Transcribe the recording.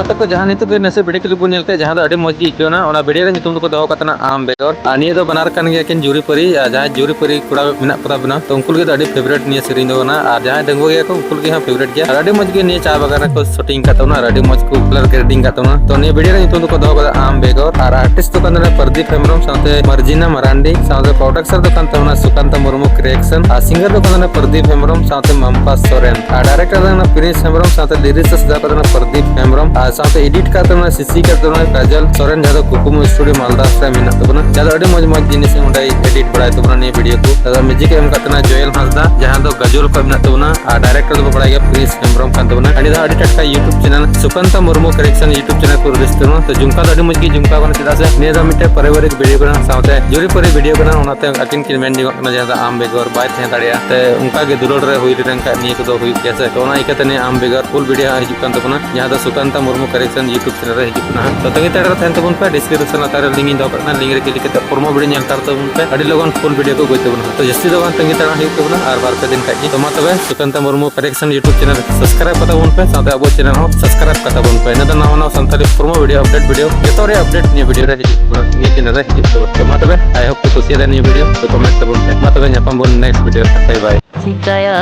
गाता को जहां नितो नसे वीडियो क्लिप बन नेलते जहां दो अडी मौज गी इकना ओना वीडियो रे नितुम को दो कतना आम बेगर आ निये दो बनार कन गया किन जुरी परी जहां जुरी परी कुड़ा मिना पता बना तो उनकुल के अडी फेवरेट निये सेरिंग दो ना आ जहां दंगो गया को उनकुल के हां फेवरेट गया अडी मौज गे निये चा बगान को शूटिंग का तोना अडी मौज को कलर ग्रेडिंग का तोना तो निये वीडियो रे नितुम को दो कदा आम बेगर और आर्टिस्ट तो कन प्रदीप हेम्ब्रम साथे मर्जिना मरांडी साथे प्रोडक्शन तो कन तोना सुकांत मुर्मू क्रिएशन आ सिंगर तो कन प्रदीप हेम्ब्रम साथे ममता सोरेन आ डायरेक्टर तो प्रिंस हेम्ब्रम साथे लिरिक्स सजा कन प्रदीप हेम्ब्रम आ साथे एडिट का तोना सीसी का तोना काजल सोरेन जहां कुकुम स्टूडियो मालदा से मिना तबना जहां अडी मौज मौज जिनिस उंडा एडिट बड़ाय तबना ने वीडियो को दादा म्यूजिक एम कतना जोयल हंसदा जहां दो गजल को मिना तबना आ डायरेक्टर तो बड़ाय प्रिंस हेम्ब्रम का तबना अडी दा अडी टटका YouTube channel Sukant Murmu creation YouTube channel को रिलीज तबना तो जुमका अडी मौज की जुमका बना चदा से ने दा मिटे पारिवारिक वीडियो बना साथे जोरी परे वीडियो बना ओनाते अकिन किन मेंडिंग कना जहां आम बेगर बाय थे दाड़िया ते उनका के दुलोड़ रे हुई रन का निये को दो हुई कैसे तो ना इकते ने आम बेगर फुल वीडियो हिजुक कान तबना जहां दा Sukant Murmu creation YouTube channel रे हिजुक ना तो तंगी तड़रा थेन तबन पे डिस्क्रिप्शन अतारे लिंक दो करना लिंक रे क्लिक करते फॉर्मा वीडियो नेल कार तबन पे अडी लोगन फुल वीडियो को गोइते बना तो जस्ती दो तंगी तड़ा हिजुक तबना और बार पे दिन काजी तो मा तबे Sukant Murmu creation YouTube channel subscribe कता बन पे साथे अबो चैनल हो सब्सक्राइब कता बन पे नदा नाव नाव संताली फॉर्मा वीडियो अपडेट वीडियो जतो रे अपडेट नि वीडियो रे हिजुक नि चैनल रे हिजुक तो मा तबे आई होप तो कुसिया नि वीडियो तो कमेंट तबन पे मा तबे ᱧᱟᱯᱟᱢ ᱵᱚᱱ नेक्स्ट वीडियो बाय बाय चिकाया